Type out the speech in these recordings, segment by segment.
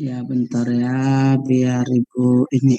Ya bentar ya, biar ibu ini.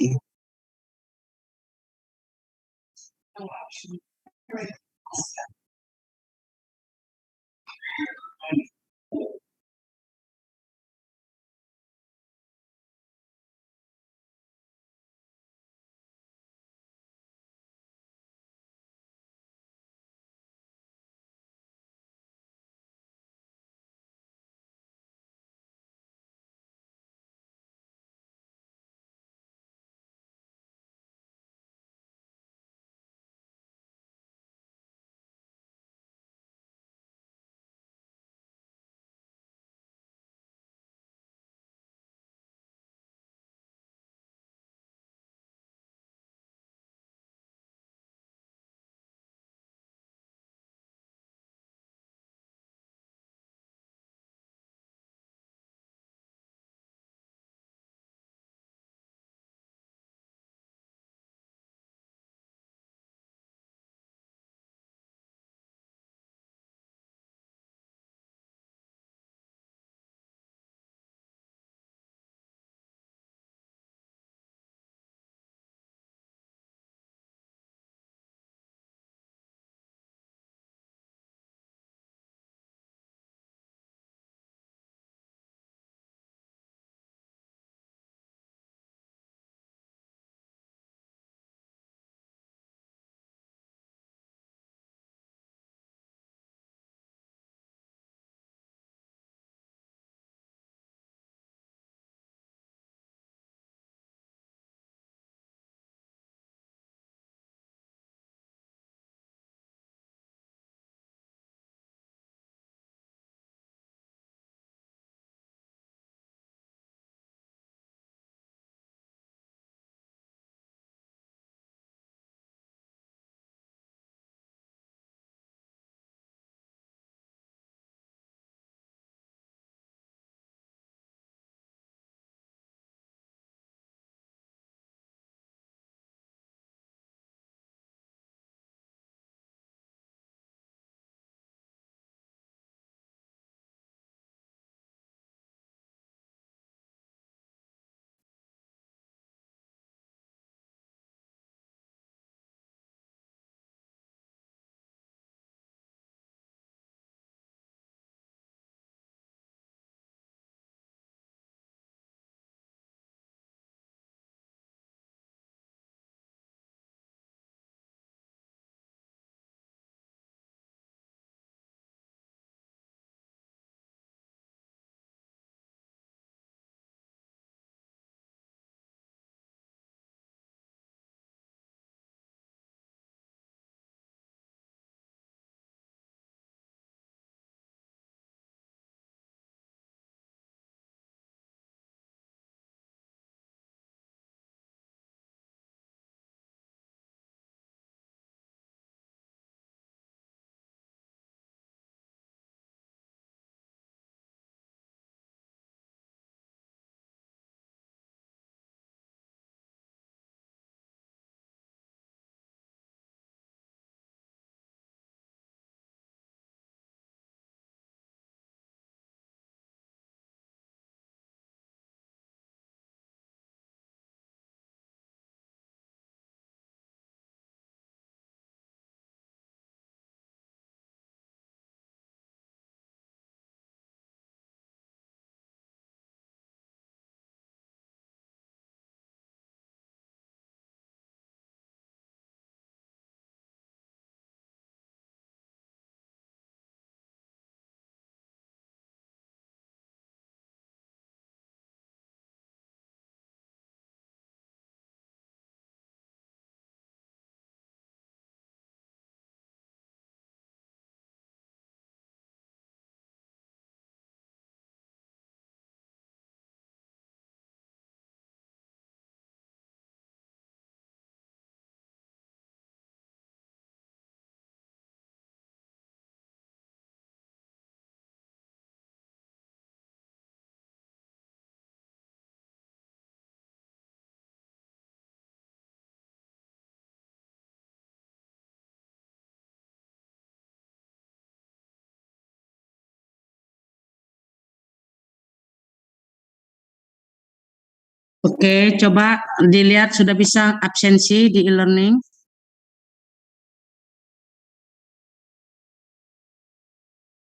Oke, coba dilihat sudah bisa absensi di e-learning.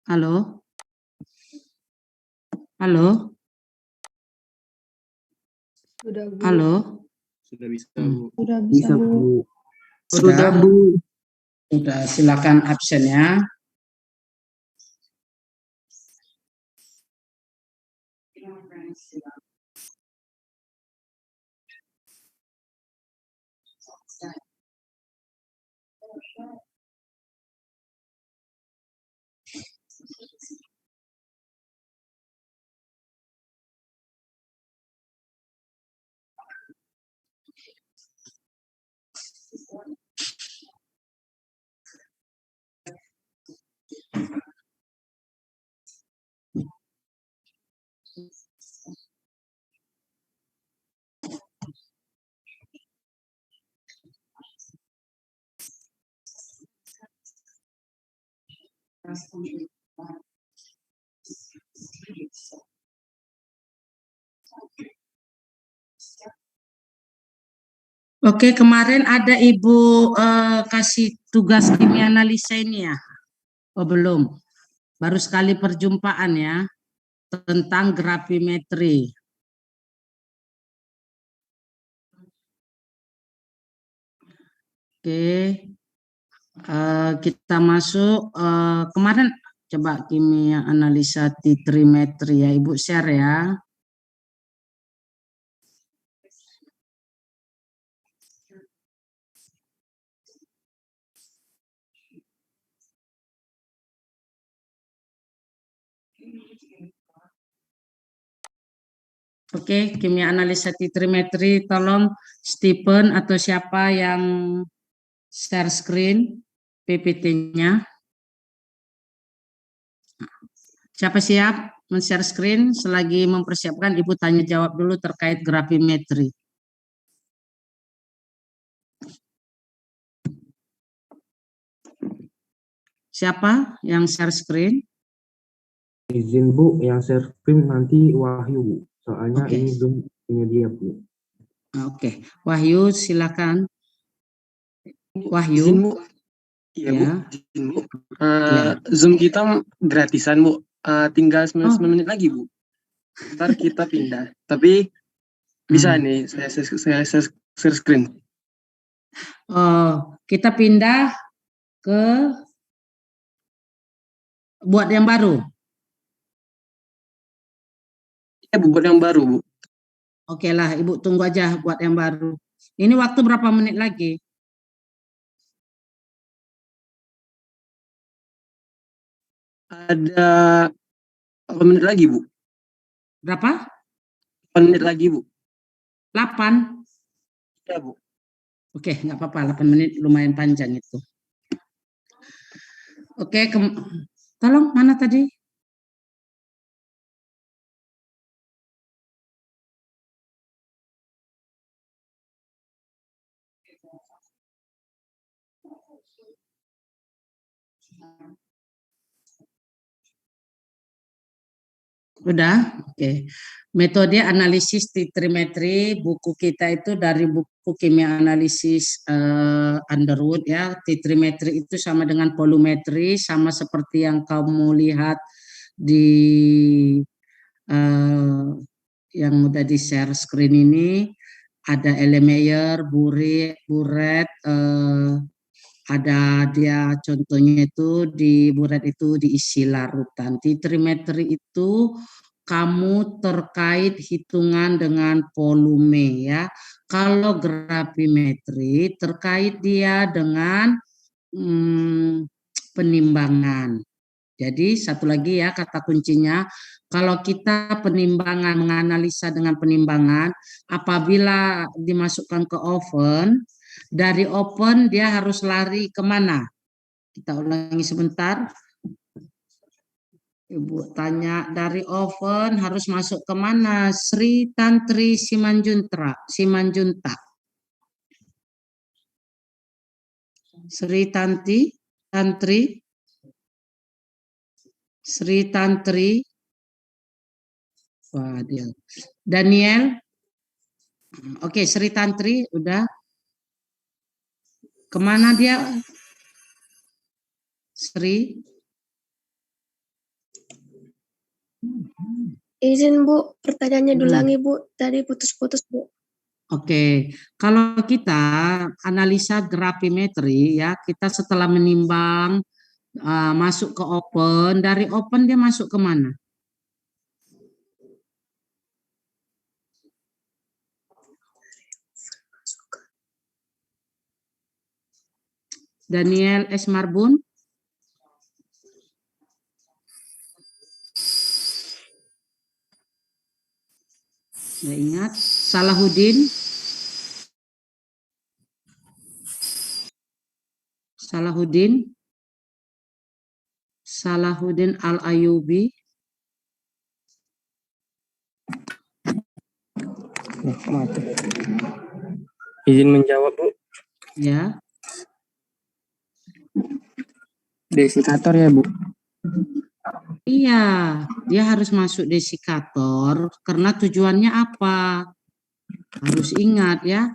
Halo? Halo? Sudah, Bu. Halo? Sudah bisa, Bu. Sudah bisa, Bu. Sudah, Bu. Sudah, silakan absen ya. Oke, kemarin ada Ibu kasih tugas kimia analisa ini ya? Oh, belum. Baru sekali perjumpaan ya tentang grafimetri. Oke, kita masuk kemarin coba kimia analisa titrimetri ya, Ibu share ya. Oke, kimia analisa titrimetri, tolong Stephen atau siapa yang share screen PPT-nya. Siapa siap men-share screen? Selagi mempersiapkan, Ibu tanya jawab dulu terkait grafimetri. Siapa yang share screen? Izin Bu, yang share screen nanti Wahyu Bu. Soalnya Oke. ini belum punya dia Bu. Oke, Wahyu silakan. Wahyu. Izin Bu. Iya Ya. Bu, izin Bu. Ya. Zoom kita gratisan Bu. Tinggal 9 Oh. menit lagi Bu. Ntar kita pindah. Tapi bisa nih saya share screen. Kita pindah ke buat yang baru. Ya Bu, buat yang baru Bu. Oke lah, Ibu tunggu aja buat yang baru. Ini waktu berapa menit lagi? Ada 8 menit lagi Bu. Berapa? 8 menit lagi Bu. 8? Ya Bu. Oke, nggak apa-apa, 8 menit lumayan panjang itu. Oke, tolong mana tadi? Udah, oke. Metode analisis titrimetri, buku kita itu dari buku kimia analisis Underwood ya. Titrimetri itu sama dengan volumetri, sama seperti yang kamu lihat di yang udah di share screen ini. Ada Erlenmeyer, Buret, ada dia contohnya itu di Buret itu diisi larutan. Titrimetri itu kamu terkait hitungan dengan volume ya. Kalau grafimetri terkait dia dengan penimbangan. Jadi satu lagi ya kata kuncinya, kalau kita penimbangan, menganalisa dengan penimbangan, apabila dimasukkan ke oven, dari oven dia harus lari kemana? Kita ulangi sebentar. Ibu tanya, dari oven harus masuk kemana? Sri Tantri Simanjunta. Sri Tantri. Wah, dia. Daniel. Oke, Sri Tantri udah. Kemana dia? Sri? Izin Bu, pertanyaannya diulangi Bu, tadi putus-putus Bu. Oke, kalau kita analisa grafimetri ya, kita setelah menimbang masuk ke open, dari open dia masuk ke mana? Daniel S. Marbun. Nggak ingat. Salahuddin. Salahuddin Al-Ayubi. Izin menjawab Bu. Ya. Desikator ya Bu. Iya, dia harus masuk desikator karena tujuannya apa? Harus ingat ya,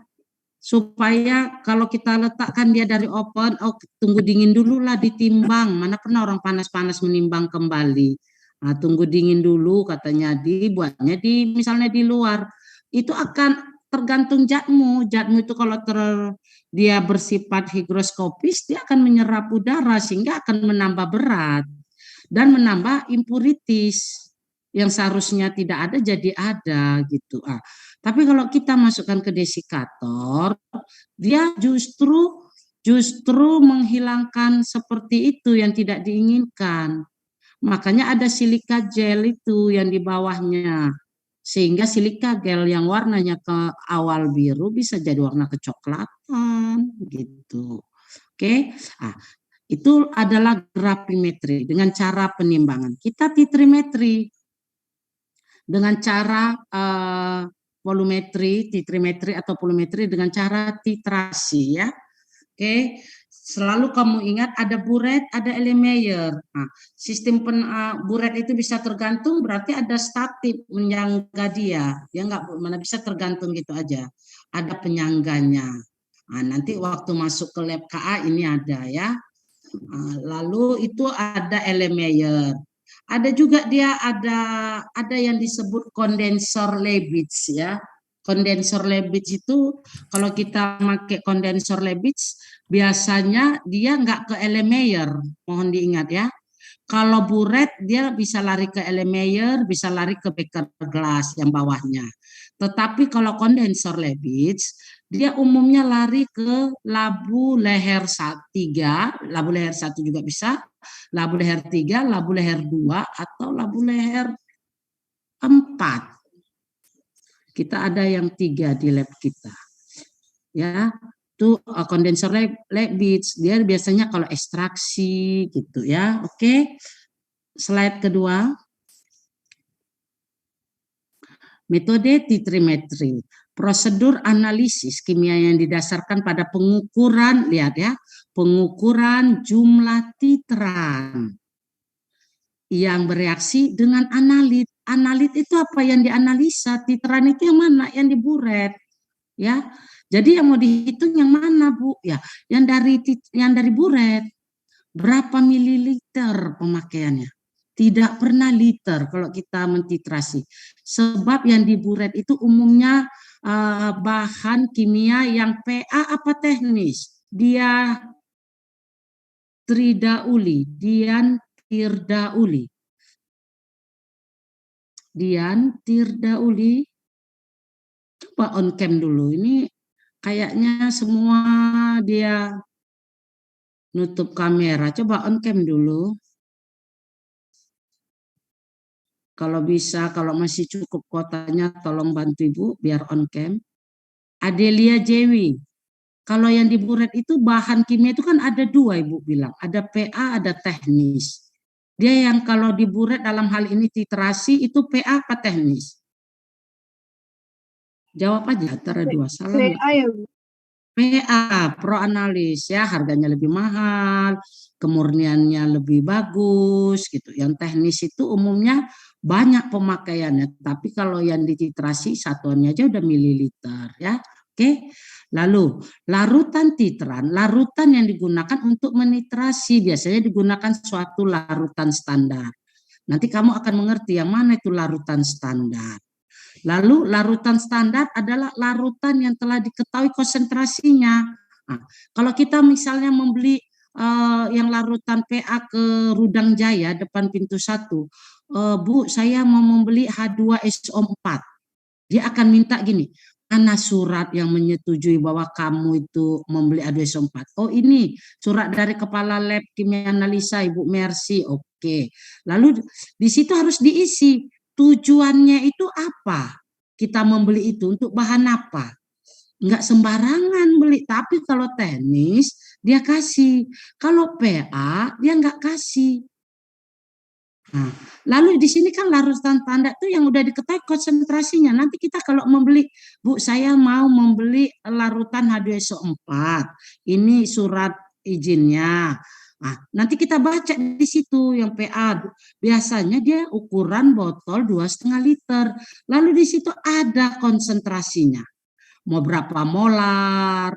supaya kalau kita letakkan dia dari open, oh tunggu dingin dulu lah ditimbang. Mana pernah orang panas-panas menimbang kembali. Nah, tunggu dingin dulu katanya dibuatnya di misalnya di luar. Itu akan tergantung jatmu. Jatmu itu kalau dia bersifat higroskopis, dia akan menyerap udara sehingga akan menambah berat dan menambah impurities yang seharusnya tidak ada jadi ada gitu. Tapi kalau kita masukkan ke desikator, dia justru menghilangkan seperti itu yang tidak diinginkan. Makanya ada silika gel itu yang di bawahnya. Sehingga silika gel yang warnanya ke awal biru bisa jadi warna kecoklatan gitu. Oke. Itu adalah grafimetri dengan cara penimbangan. Kita titrimetri dengan cara volumetri, titrimetri atau volumetri dengan cara titrasi ya. Oke, selalu kamu ingat ada buret, ada Erlenmeyer. Nah, sistem buret itu bisa tergantung, berarti ada statif menyangga dia. Dia nggak mana bisa tergantung gitu aja. Ada penyangganya. Nah, nanti waktu masuk ke lab KA ini ada ya. Lalu itu ada Erlenmeyer. Ada juga dia ada yang disebut kondensor Lebitz ya. Kondensor Lebitz itu kalau kita pakai kondensor Lebitz biasanya dia nggak ke Erlenmeyer, mohon diingat ya. Kalau buret dia bisa lari ke Erlenmeyer, bisa lari ke Becker glass yang bawahnya. Tetapi kalau kondensor Lebitz dia umumnya lari ke labu leher 3, labu leher 1 juga bisa, labu leher 3, labu leher 2, atau labu leher 4. Kita ada yang 3 di lab kita. Ya, itu kondensor Lebitz, dia biasanya kalau ekstraksi gitu ya. Oke. Slide kedua. Metode titrimetri, prosedur analisis kimia yang didasarkan pada pengukuran, lihat ya, pengukuran jumlah titran yang bereaksi dengan analit. Analit itu apa yang dianalisa, titran itu yang mana, yang diburet, ya. Jadi yang mau dihitung yang mana Bu? Ya, yang dari buret. Berapa mililiter pemakaiannya? Tidak pernah liter kalau kita mentitrasi. Sebab yang diburet itu umumnya bahan kimia yang PA apa teknis. Dia Tirdauli. Coba on cam dulu. Ini kayaknya semua dia nutup kamera. Coba on cam dulu. Kalau bisa, kalau masih cukup kuotanya, tolong bantu Ibu biar on cam. Adelia Jewi. Kalau yang diburet itu bahan kimia itu kan ada 2 Ibu bilang. Ada PA, ada teknis. Dia yang kalau diburet dalam hal ini titrasi itu PA apa teknis? Jawab aja antara 2. Salah PA ya Bu? PA, pro analis ya, harganya lebih mahal, kemurniannya lebih bagus gitu. Yang teknis itu umumnya banyak pemakaiannya, tapi kalau yang dititrasi satuannya aja udah mililiter ya. Oke. Lalu larutan titran, larutan yang digunakan untuk menitrasi biasanya digunakan suatu larutan standar. Nanti kamu akan mengerti yang mana itu larutan standar. Lalu larutan standar adalah larutan yang telah diketahui konsentrasinya. Nah, kalau kita misalnya membeli yang larutan PA ke Rudang Jaya depan pintu 1, Bu, saya mau membeli H2SO4. Dia akan minta gini, mana surat yang menyetujui bahwa kamu itu membeli H2SO4? Oh, ini surat dari Kepala Lab Kimia Analisa Ibu Mercy. Oke. Lalu di situ harus diisi tujuannya itu apa? Kita membeli itu untuk bahan apa? Enggak sembarangan beli, tapi kalau teknis dia kasih. Kalau PA dia enggak kasih. Nah, lalu di sini kan larutan tanda tuh yang udah diketahui konsentrasinya. Nanti kita kalau membeli, Bu, saya mau membeli larutan H2SO4. Ini surat izinnya. Nah, nanti kita baca di situ yang PA. Biasanya dia ukuran botol 2,5 liter. Lalu di situ ada konsentrasinya. Mau berapa molar,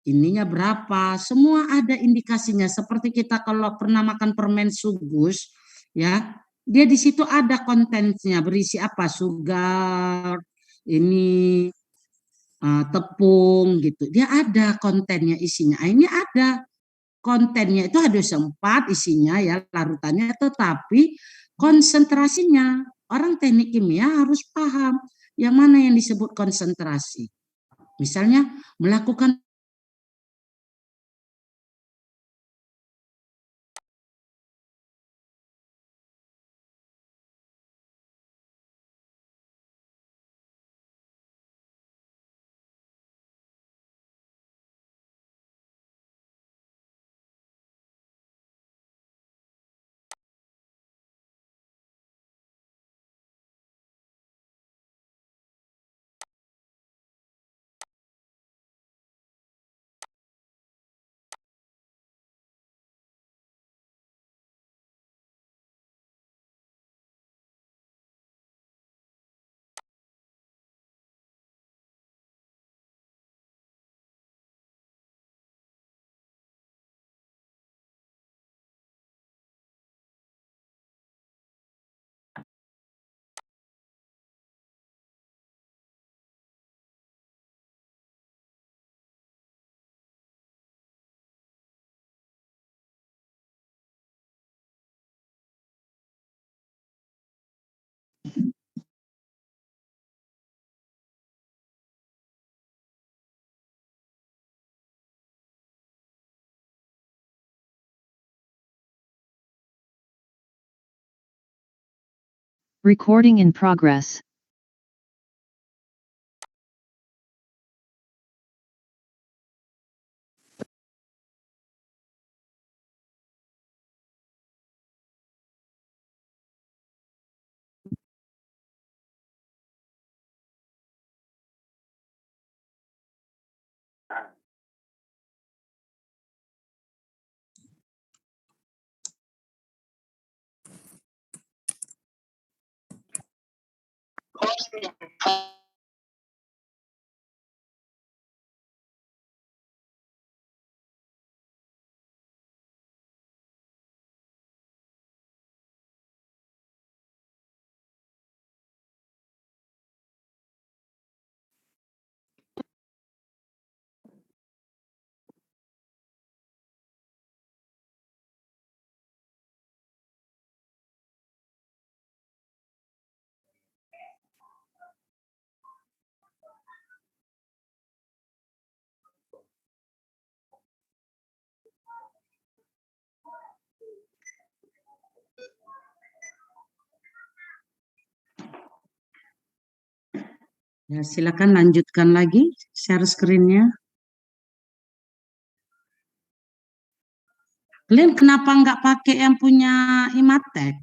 ininya berapa, semua ada indikasinya. Seperti kita kalau pernah makan permen Sugus, ya, dia di situ ada kontennya, berisi apa, sugar, ini tepung gitu. Dia ada kontennya, isinya. Ini ada kontennya itu ada 4 isinya ya larutannya, tetapi konsentrasinya orang teknik kimia harus paham yang mana yang disebut konsentrasi. Misalnya melakukan Recording in progress. ya, silakan lanjutkan lagi share screen-nya. Kalian kenapa nggak pakai yang punya Imatek?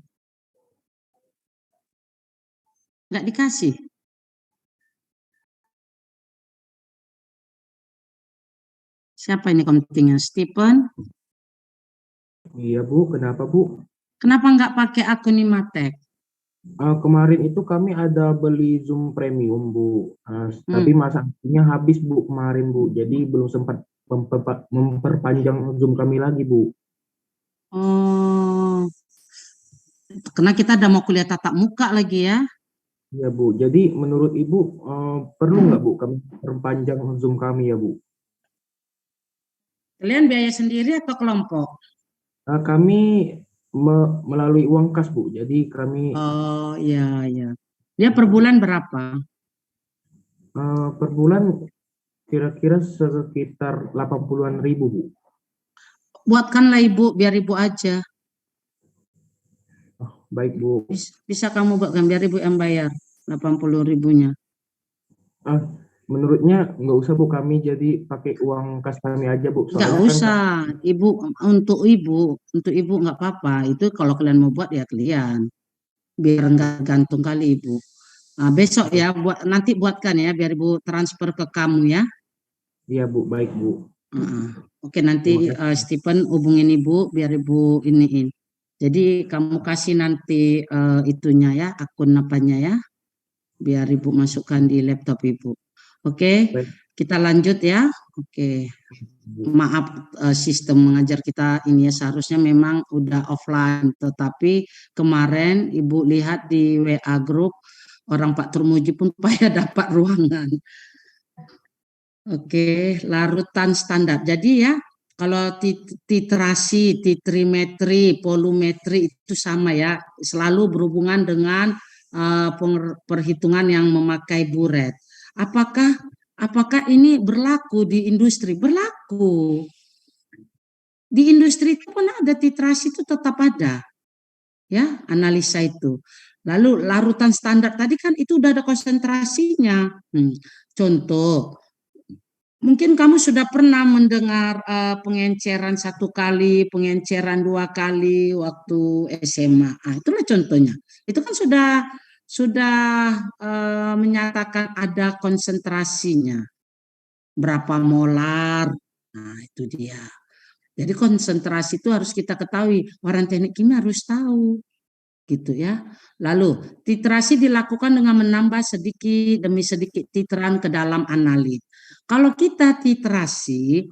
Nggak dikasih? Siapa ini kontingen? Stephen? Iya Bu, kenapa Bu? Kenapa nggak pakai akun Imatek? Kemarin itu kami ada beli Zoom Premium Bu. Tapi masa aktifnya habis Bu kemarin Bu. Jadi belum sempat memperpanjang Zoom kami lagi Bu. Oh, karena kita udah mau kuliah tatap muka lagi ya. Iya Bu. Jadi menurut Ibu perlu nggak Bu kami perpanjang Zoom kami ya Bu? Kalian biaya sendiri atau kelompok? Kami melalui uang kas Bu. Jadi kami Oh iya, iya. Dia per bulan berapa? per bulan kira-kira sekitar 80-an ribu Bu. Buatkanlah ibu, biar ibu aja. Oh, baik Bu. Bisa kamu buatkan, biar ibu yang bayar 80 ribunya. Menurutnya nggak usah Bu, kami jadi pakai uang kas kami aja Bu. Nggak Soalnya kan usah, ibu, untuk ibu nggak apa-apa. Itu kalau kalian mau buat ya kalian, biar nggak gantung kali ibu. Nah, besok ya, nanti buatkan ya, biar ibu transfer ke kamu ya. iya Bu, baik Bu. Oke, nanti Terima kasih. Stephen hubungin ibu, biar ibu iniin. Jadi kamu kasih nanti itunya ya, akun apanya ya, biar ibu masukkan di laptop ibu. Oke, Baik, kita lanjut ya. Oke. Bu. Maaf, sistem mengajar kita ini ya seharusnya memang udah offline, tetapi kemarin ibu lihat di WA grup orang Pak Turmuji pun payah dapat ruangan. Oke, larutan standar. Jadi ya, kalau titrasi, titrimetri, volumetri itu sama ya, selalu berhubungan dengan perhitungan yang memakai buret. Apakah ini berlaku di industri? Berlaku. Di industri itu pun ada titrasi, itu tetap ada. Ya, analisa itu. Lalu larutan standar tadi kan itu udah ada konsentrasinya. Contoh, mungkin kamu sudah pernah mendengar pengenceran 1 kali, pengenceran 2 kali waktu SMA. Itulah contohnya. Itu kan sudah menyatakan ada konsentrasinya. Berapa molar. Nah, itu dia. Jadi konsentrasi itu harus kita ketahui. Orang teknik kimia harus tahu. Gitu ya. Lalu titrasi dilakukan dengan menambah sedikit demi sedikit titran ke dalam analit. Kalau kita titrasi,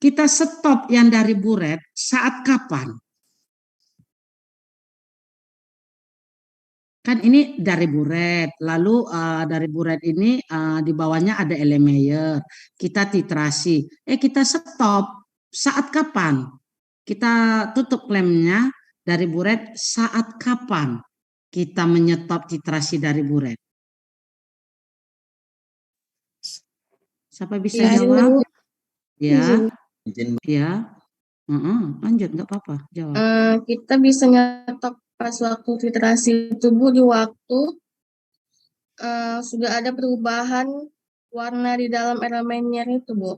kita stop yang dari buret saat kapan? Kan ini dari buret, lalu dari buret ini di bawahnya ada Erlenmeyer. Kita titrasi, kita stop saat kapan? Kita tutup klemnya dari buret saat kapan kita menyetop titrasi dari buret? Siapa bisa jawab? Ya, ya. Lanjut, nggak apa-apa, jawab. Kita bisa nyetop pas waktu titrasi tubuh di waktu sudah ada perubahan warna di dalam elemennya itu, Bu.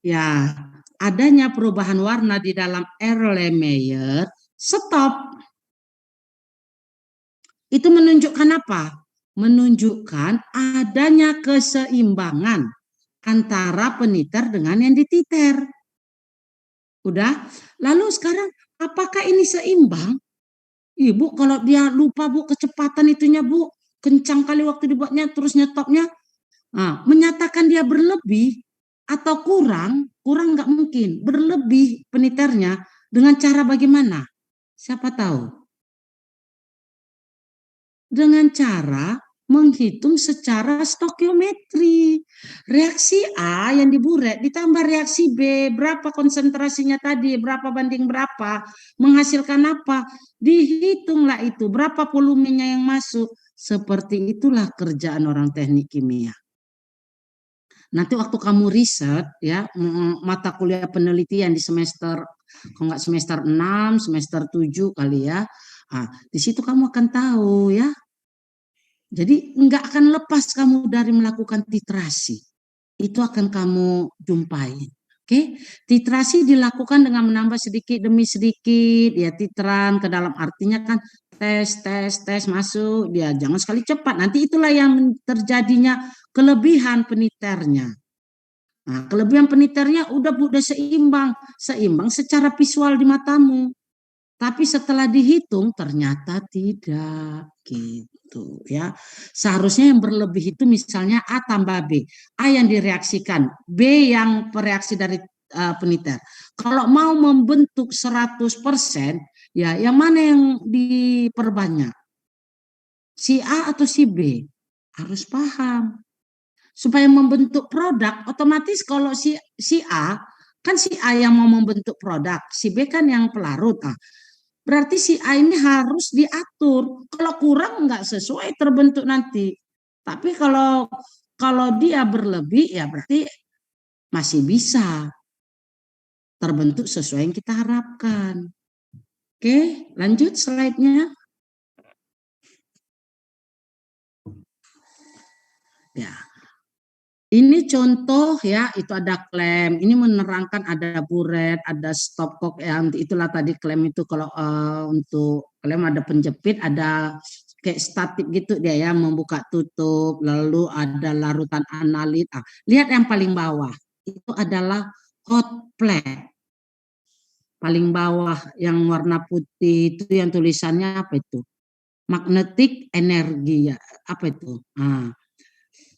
Ya, adanya perubahan warna di dalam Erlenmeyer, stop. Itu menunjukkan apa? Menunjukkan adanya keseimbangan antara peniter dengan yang dititer. Udah? Lalu sekarang apakah ini seimbang? Ibu kalau dia lupa Bu kecepatan itunya Bu, kencang kali waktu dibuatnya terus nyetopnya, menyatakan dia berlebih atau kurang nggak mungkin. Berlebih peniternya dengan cara bagaimana? Siapa tahu? Dengan cara menghitung secara stokiometri. Reaksi A yang diburet ditambah reaksi B, berapa konsentrasinya tadi, berapa banding berapa, menghasilkan apa, dihitunglah itu, berapa volumenya yang masuk. Seperti itulah kerjaan orang teknik kimia. Nanti waktu kamu riset ya, mata kuliah penelitian di semester, kalau nggak semester 6, semester 7 kali ya, di situ kamu akan tahu ya. Jadi nggak akan lepas kamu dari melakukan titrasi. Itu akan kamu jumpai. Oke, titrasi dilakukan dengan menambah sedikit demi sedikit ya titran ke dalam, artinya kan tes masuk, dia jangan sekali cepat. Nanti itulah yang terjadinya kelebihan peniternya. Nah, kelebihan peniternya udah seimbang secara visual di matamu. Tapi setelah dihitung ternyata tidak gitu ya. Seharusnya yang berlebih itu misalnya A tambah B. A yang direaksikan, B yang bereaksi dari peniter. Kalau mau membentuk 100%, ya yang mana yang diperbanyak? Si A atau si B? Harus paham. Supaya membentuk produk, otomatis kalau si A, kan si A yang mau membentuk produk, si B kan yang pelarut. Berarti si A ini harus diatur. Kalau kurang nggak sesuai terbentuk nanti. Tapi kalau dia berlebih ya berarti masih bisa terbentuk sesuai yang kita harapkan. Oke, lanjut slide-nya. Ya. Ini contoh ya, itu ada klem. Ini menerangkan ada buret, ada stopcock ya. Itulah tadi klem itu kalau untuk klem ada penjepit, ada kayak statik gitu dia ya, membuka tutup. Lalu ada larutan analit. Lihat yang paling bawah. Itu adalah hot plate. Paling bawah yang warna putih itu yang tulisannya apa itu? Magnetic energi ya. Apa itu?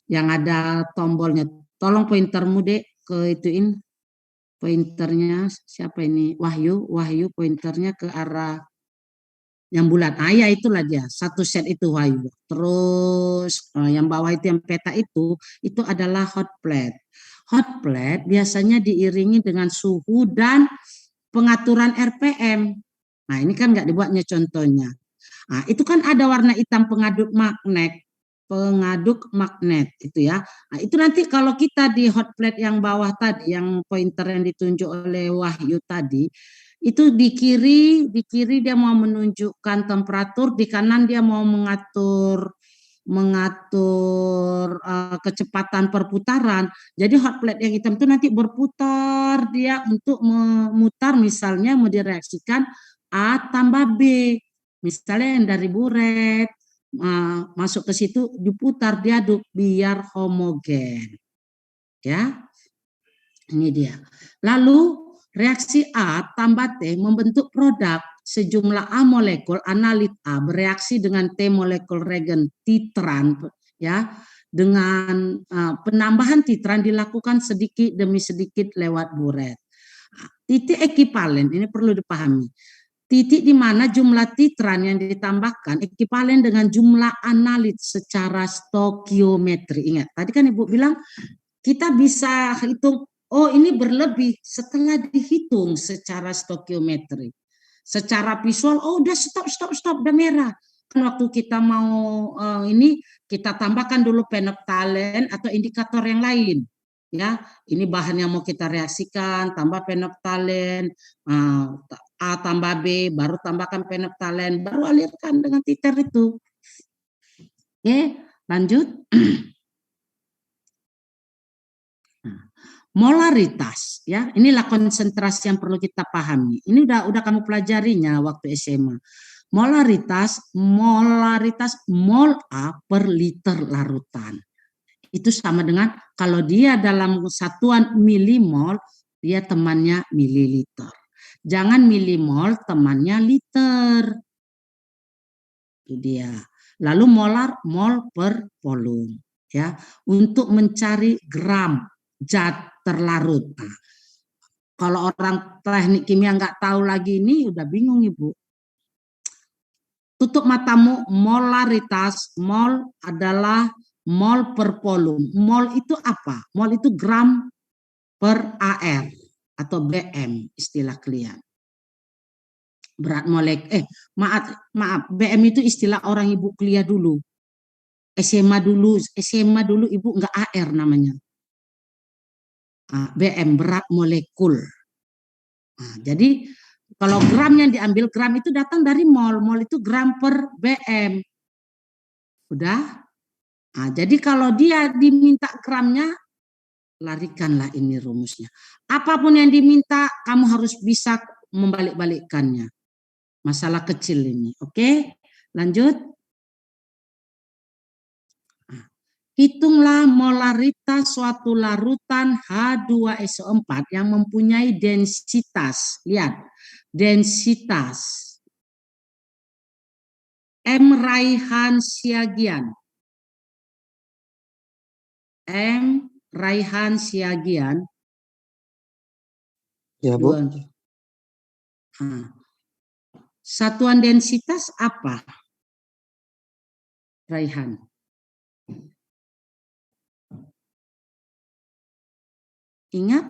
Yang ada tombolnya. Tolong pointermu Dek ke ituin pointernya siapa ini? Wahyu pointernya ke arah yang bulat. Ya itulah dia. Satu set itu Wahyu. Terus yang bawah itu yang peta itu adalah hot plate. Hot plate biasanya diiringi dengan suhu dan pengaturan RPM. Nah, ini kan nggak dibuatnya contohnya. Nah, itu kan ada warna hitam pengaduk magnet itu ya. Nah, itu nanti kalau kita di hot plate yang bawah tadi, yang pointer yang ditunjuk oleh Wahyu tadi, itu di kiri dia mau menunjukkan temperatur, di kanan dia mau mengatur kecepatan perputaran. Jadi hot plate yang hitam itu nanti berputar dia untuk memutar, misalnya mau direaksikan A tambah B. Misalnya yang dari buret masuk ke situ diputar diaduk biar homogen. Ya. Ini dia. Lalu reaksi A tambah T membentuk produk. Sejumlah A molekul analit A bereaksi dengan T molekul reagen titran ya. Dengan penambahan titran dilakukan sedikit demi sedikit lewat buret. Titik ekivalen ini perlu dipahami. Titik di mana jumlah titran yang ditambahkan ekivalen dengan jumlah analit secara stokiometri. Ingat, tadi kan Ibu bilang kita bisa hitung, oh ini berlebih setelah dihitung secara stokiometri. Secara visual, oh udah stop, udah merah. Kan waktu kita mau ini, kita tambahkan dulu phenylephthalate atau indikator yang lain. Ya, ini bahan yang mau kita reaksikan, tambah phenylephthalate, A tambah B, baru tambahkan phenylephthalate, baru alirkan dengan titer itu. Oke, lanjut. Molaritas, ya, inilah konsentrasi yang perlu kita pahami. Ini udah kamu pelajarinya waktu SMA. Molaritas mol A per liter larutan. Itu sama dengan kalau dia dalam satuan milimol, dia temannya mililiter. Jangan milimol, temannya liter. Itu dia. Lalu molar, mol per volume. Ya, untuk mencari gram zat terlarut. Nah, kalau orang teknik kimia nggak tahu lagi ini, udah bingung Ibu. Tutup matamu, molaritas, mol adalah mol per volume. Mol itu apa? Mol itu gram per AR atau BM istilah kalian. Berat molekul, maaf, BM itu istilah orang Ibu kuliah dulu. SMA dulu Ibu nggak AR namanya. BM berat molekul. Nah, jadi kalau gram yang diambil, gram itu datang dari mol. Mol itu gram per BM. Udah? Nah, jadi kalau dia diminta gramnya, larikanlah ini rumusnya. Apapun yang diminta, kamu harus bisa membalik-balikkannya. Masalah kecil ini. Oke? Lanjut. Hitunglah molaritas suatu larutan H2SO4 yang mempunyai densitas, lihat, densitas M raihan siagian. M raihan siagian. Ya, Bu. Nah, satuan densitas apa? Raihan. Ingat,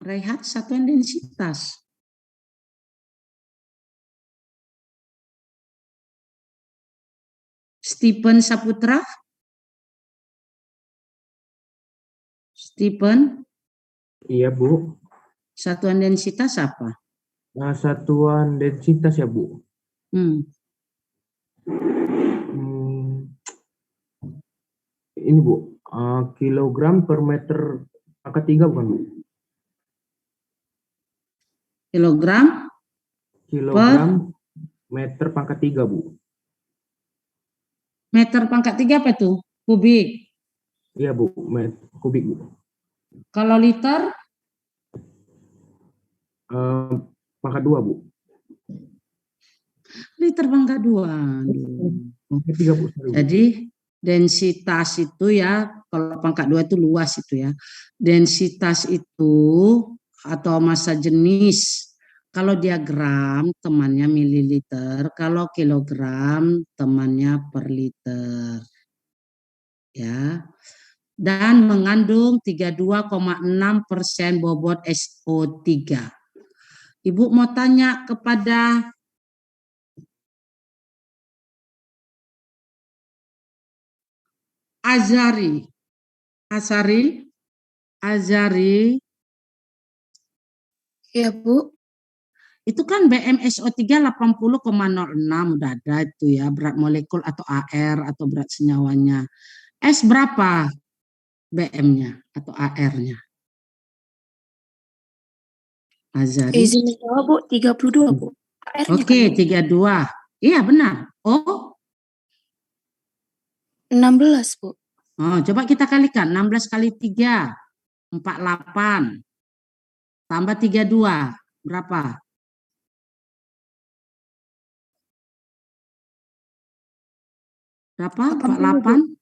Raihan satuan densitas. Stephen Saputra? Stephen, Iya, Bu. satuan densitas apa? Nah, satuan densitas ya, Bu. Hmm. Ini, Bu. Kilogram per meter pangkat 3 bukan, Bu? Kilogram Kilogram meter pangkat 3, Bu. meter pangkat 3 apa itu? Kubik. Iya, Bu. Kubik, Bu. Kalau liter? Pangkat 2, Bu. Liter pangkat 2. Pangkat 3, Bu. Sorry, Bu. Jadi densitas itu ya, kalau pangkat 2 itu luas itu ya. Densitas itu atau massa jenis, kalau dia gram temannya mililiter, kalau kilogram temannya per liter. Ya. Dan mengandung 32,6% bobot SO3. Ibu mau tanya kepada Azari. Iya, Bu. Itu kan BMSO3 80,06 udah ada itu ya, berat molekul atau AR atau berat senyawanya. S berapa BM-nya atau AR-nya? Azari. Izin menjawab, Bu. 32, Bu. AR-nya Oke, kan, Bu? 32. Iya benar. Oh, 16, Bu. coba kita kalikan. 16 kali 3, 48. Tambah 32, berapa? Berapa? 48?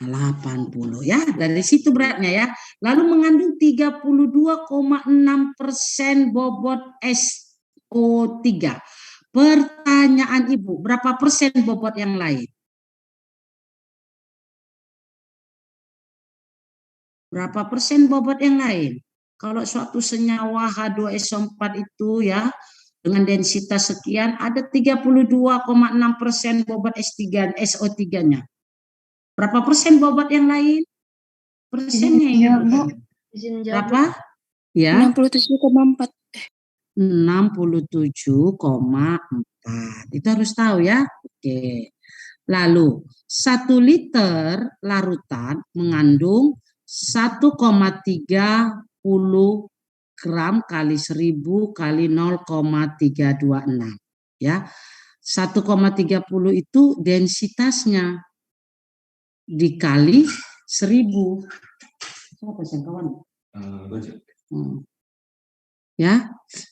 80 ya, dari situ beratnya ya. Lalu mengandung 32,6% bobot SO3. Pertanyaan Ibu, berapa persen bobot yang lain? Berapa persen bobot yang lain? Kalau suatu senyawa H2SO4 itu ya, dengan densitas sekian, ada 32,6% bobot SO3-nya. Berapa persen bobot yang lain? Persennya Iya, ini. Bu. Izin menjawab, Bu. Berapa? Ya. 67,4. 67,4. Itu harus tahu ya. Oke. Lalu 1 liter larutan mengandung 1,30 gram kali 1000 kali 0,326 ya. 1,30 itu densitasnya dikali 1000. Ya,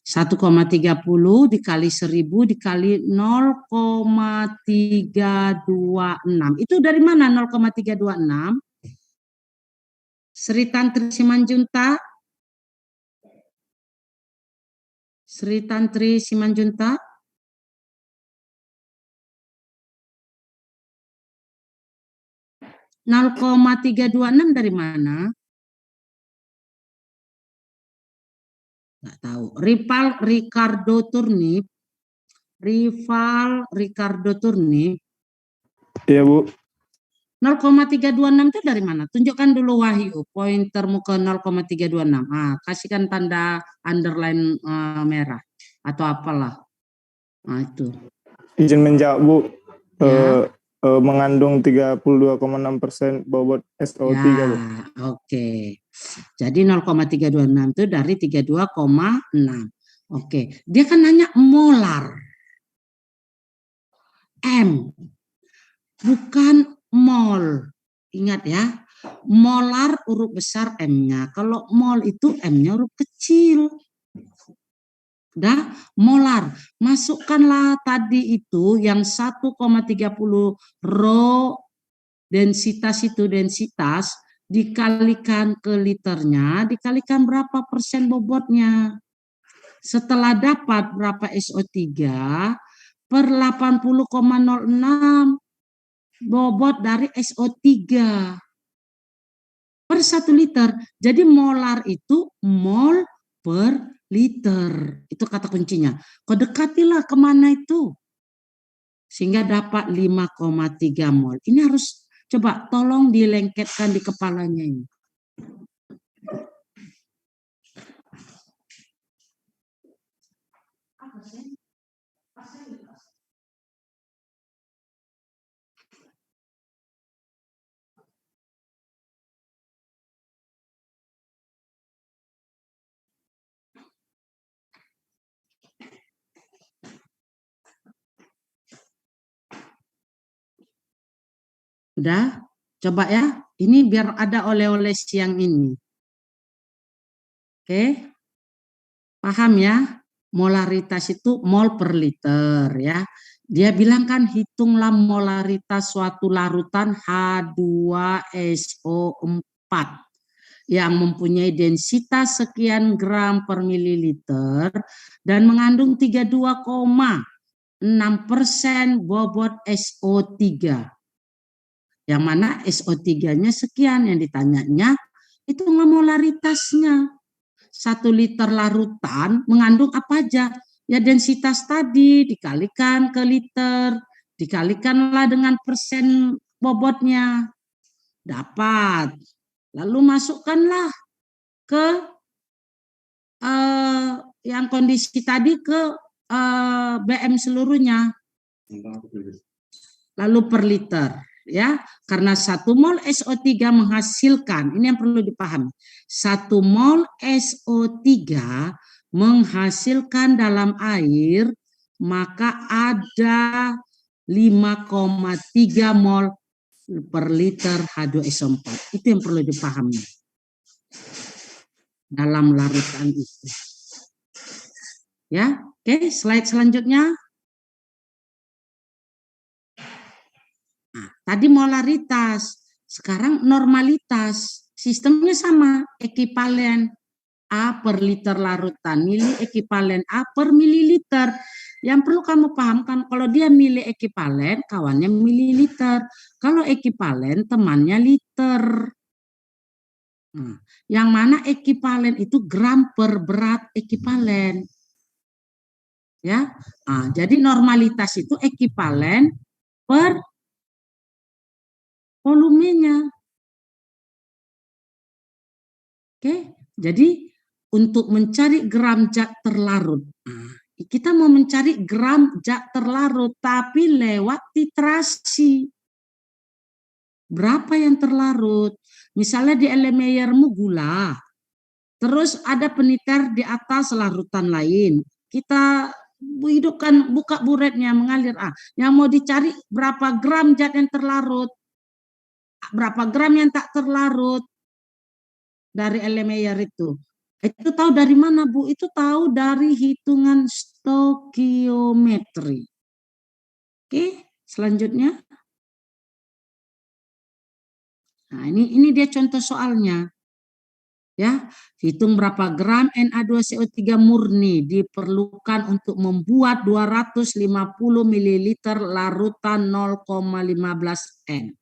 1,30 dikali 1000 dikali 0,326. Itu dari mana 0,326? Sri Tantri Simanjunta? Sri Tantri Simanjunta? (0,326) dari mana? Nggak tahu. Rival Ricardo Turnip. Iya, Bu. 0,326 itu dari mana? Tunjukkan dulu Wahyu, pointermu ke 0,326. Kasihkan tanda underline merah atau apalah. Nah, itu. Izin menjawab, Bu. Ya. Mengandung 32,6% bobot SO3, Ya, Bu. oke. Jadi 0,326 itu dari 32,6. Oke, dia kan nanya molar. M, bukan mol. Ingat ya, Molar huruf besar M-nya. Kalau mol itu M-nya huruf kecil. Udah, molar. Masukkanlah tadi itu yang 1,30 rho densitas itu densitas dikalikan ke liternya, dikalikan berapa persen bobotnya. Setelah dapat berapa SO3 per 80,06 bobot dari SO3 per 1 liter. Jadi molar itu mol per liter. Itu kata kuncinya. Kau dekatilah kemana itu. Sehingga dapat 5,3 mol. Ini harus coba tolong dilengketkan di kepalanya ini. Udah, coba ya. Ini biar ada oleh-oleh siang ini. Oke, paham ya? Molaritas itu mol per liter ya. Dia bilang kan hitunglah molaritas suatu larutan H2SO4 yang mempunyai densitas sekian gram per mililiter dan mengandung 32,6% bobot SO3. Yang mana SO3-nya sekian, yang ditanyanya itu molaritasnya. 1 liter larutan mengandung apa aja? Ya densitas tadi dikalikan ke liter, dikalikanlah dengan persen bobotnya. Dapat. Lalu masukkanlah ke yang kondisi tadi ke BM seluruhnya. Lalu per liter. Ya, karena 1 mol SO3 menghasilkan, ini yang perlu dipahami, 1 mol SO3 menghasilkan dalam air, maka ada 5,3 mol per liter H2SO4. Itu yang perlu dipahami dalam larutan itu. Ya, oke, slide selanjutnya. Nah, tadi molaritas, sekarang normalitas. Sistemnya sama, ekivalen A per liter larutan, mili ekivalen A per mililiter. Yang perlu kamu pahamkan, kalau dia mili ekivalen, kawannya mililiter. Kalau ekivalen, temannya liter. Nah, yang mana ekivalen itu gram per berat ekivalen. Ya, nah, jadi normalitas itu ekivalen per volumenya. Oke, jadi untuk mencari gram zat terlarut, nah, kita mau mencari gram zat terlarut tapi lewat titrasi. Berapa yang terlarut? Misalnya di Erlenmeyermu gula, terus ada peniter di atas larutan lain. Kita hidupkan, buka buretnya, mengalir. Yang mau dicari berapa gram zat yang terlarut, berapa gram yang tak terlarut dari Erlenmeyer itu. Itu tahu dari mana, Bu? Itu tahu dari hitungan stokiometri. Oke, selanjutnya. Nah, ini dia contoh soalnya. Ya, hitung berapa gram Na2CO3 murni diperlukan untuk membuat 250 ml larutan 0,15 N.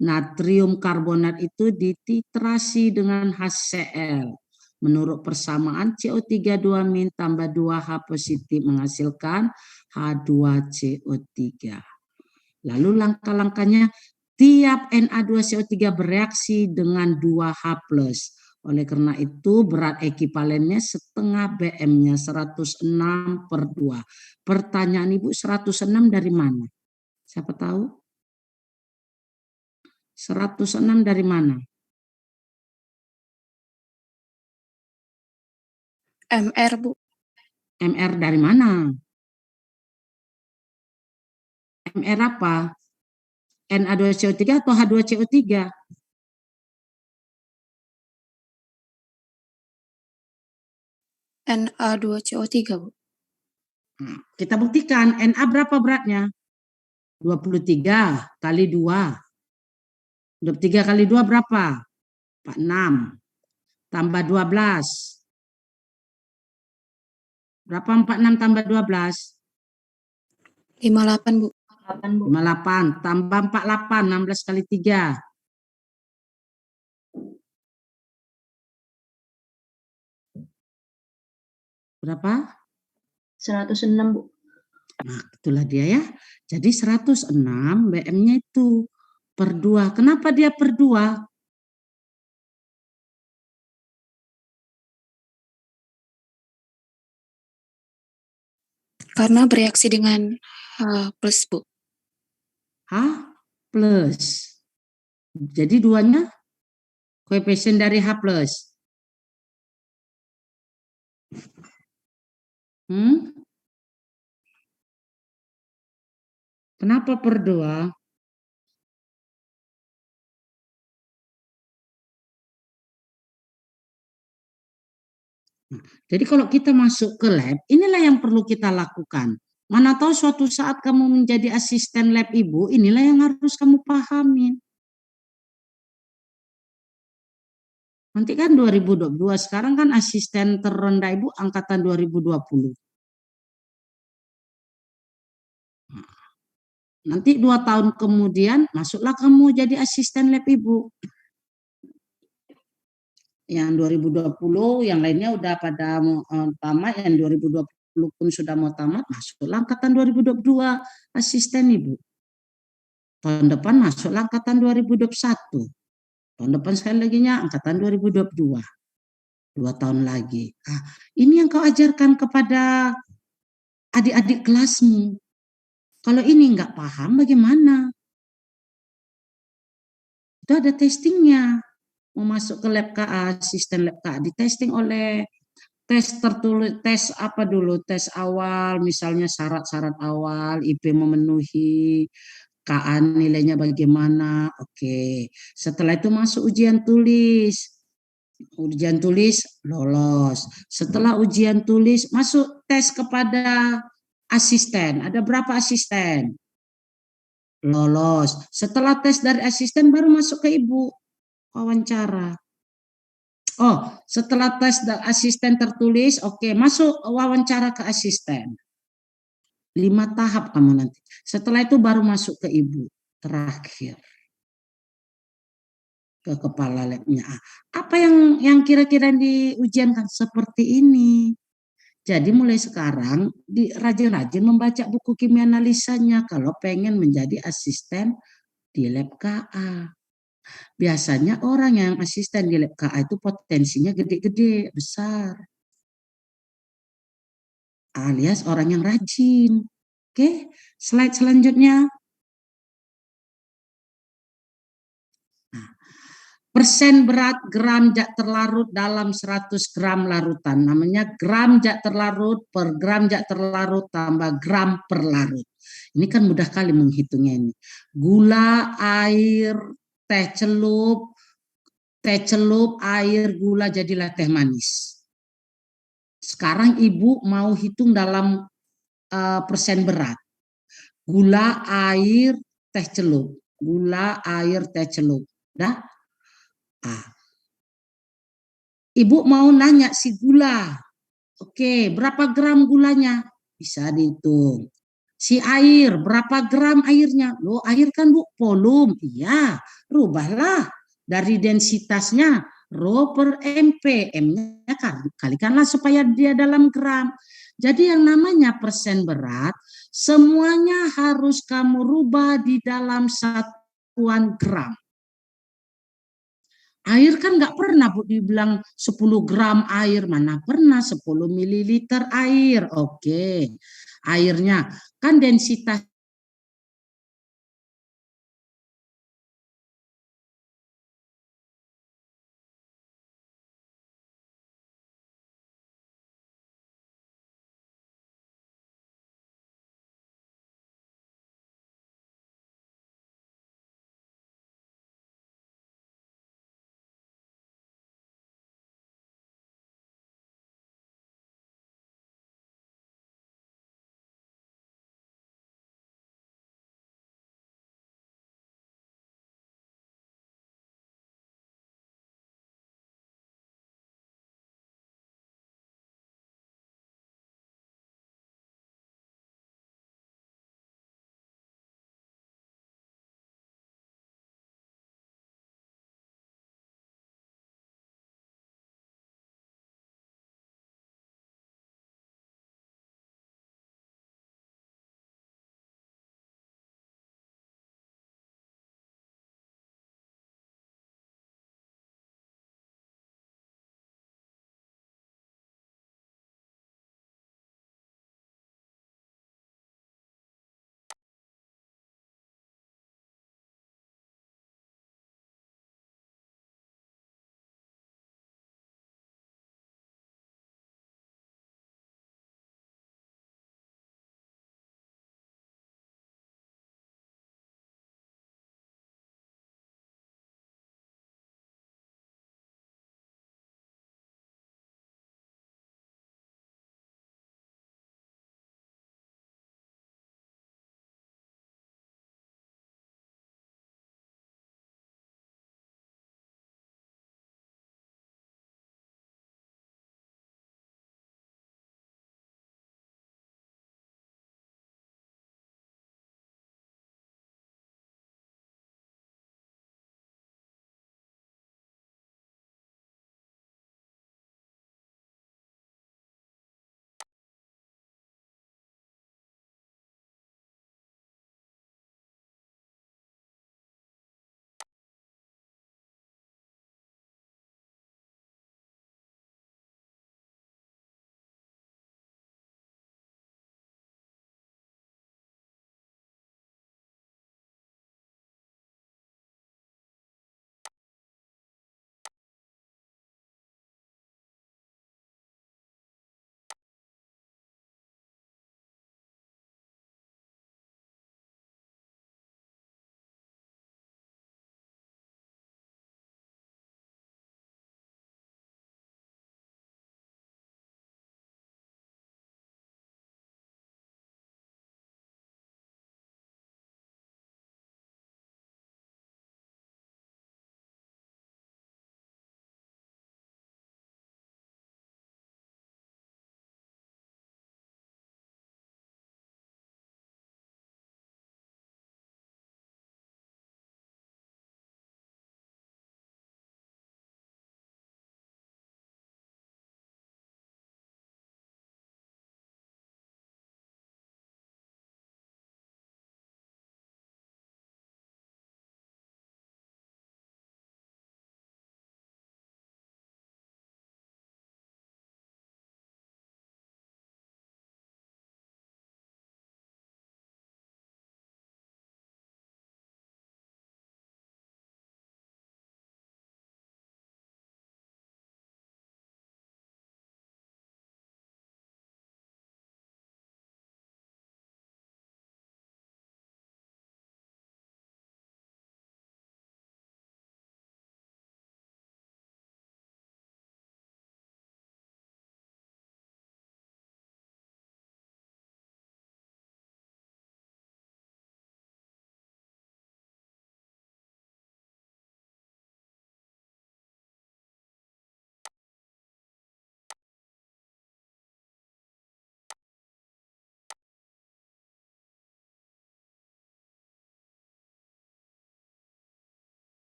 Natrium karbonat itu dititrasi dengan HCl. Menurut persamaan CO3 2- tambah 2H positif menghasilkan H2CO3. Lalu langkah-langkahnya, tiap Na2CO3 bereaksi dengan 2H+. Oleh karena itu berat ekivalennya setengah BM-nya 106/2. Pertanyaan Ibu, 106 dari mana? Siapa tahu? 106 dari mana? MR, Bu. MR dari mana? MR apa? Na2CO3 atau H2CO3? Na2CO3, Bu. Nah, kita buktikan Na berapa beratnya? 23 kali 2. 23 kali 2 berapa? 46. Tambah 12. Berapa 46 tambah 12? 58, Bu. 58. Tambah 48, 16 kali 3. Berapa? 106, Bu. Nah, itulah dia ya. Jadi 106 BM-nya itu per 2. Kenapa dia per 2? Karena bereaksi dengan plus, Bu. H plus. Jadi 2-nya koefisien dari H plus. Kenapa per 2? Jadi kalau kita masuk ke lab, inilah yang perlu kita lakukan. Mana tahu suatu saat kamu menjadi asisten lab Ibu, inilah yang harus kamu pahamin. Nanti kan 2022, sekarang kan asisten terendah Ibu angkatan 2020. Nanti 2 tahun kemudian masuklah kamu jadi asisten lab Ibu. Yang 2020, yang lainnya udah pada mau tamat, yang 2020 pun sudah mau tamat, masuklah angkatan 2022 asisten Ibu. Tahun depan masuklah angkatan 2021. Tahun depan sekali laginya angkatan 2022. 2 tahun lagi. Nah, ini yang kau ajarkan kepada adik-adik kelasmu. Kalau ini nggak paham bagaimana? Itu ada testingnya. Mau masuk ke lab KA, asisten lab KA, ditesting oleh tes tertulis, tes apa dulu, tes awal, misalnya syarat-syarat awal, IP memenuhi, KA nilainya bagaimana, oke. Setelah itu masuk ujian tulis. Ujian tulis lolos. Setelah ujian tulis masuk tes kepada asisten. Ada berapa asisten? Lolos. Setelah tes dari asisten baru masuk ke Ibu. Wawancara. Oh, setelah tes asisten tertulis, oke, masuk wawancara ke asisten. 5 tahap kamu nanti. Setelah itu baru masuk ke Ibu. Terakhir. Ke kepala labnya. Apa yang kira-kira diujiankan? Seperti ini. Jadi mulai sekarang rajin-rajin membaca buku kimia analisanya kalau pengen menjadi asisten di lab KA. Biasanya orang yang asisten di lab KA itu potensinya gede-gede, besar. Alias orang yang rajin. Oke, slide selanjutnya. Persen berat gram zat terlarut dalam 100 gram larutan. Namanya gram zat terlarut per gram zat terlarut tambah gram per larut. Ini kan mudah kali menghitungnya ini. Gula, air, teh celup, air, gula jadilah teh manis. Sekarang Ibu mau hitung dalam persen berat. Gula, air, teh celup. Gula, air, teh celup. Dah? Ibu mau nanya si gula. Oke, berapa gram gulanya? Bisa dihitung. Si air, berapa gram airnya? Loh, air kan Bu, volume. Iya, rubahlah dari densitasnya rho per mp. M-nya kalikanlah supaya dia dalam gram. Jadi yang namanya persen berat, semuanya harus kamu rubah di dalam satuan gram. Air kan nggak pernah Bu dibilang 10 gram air, mana pernah 10 mililiter air. Oke, airnya kan densitas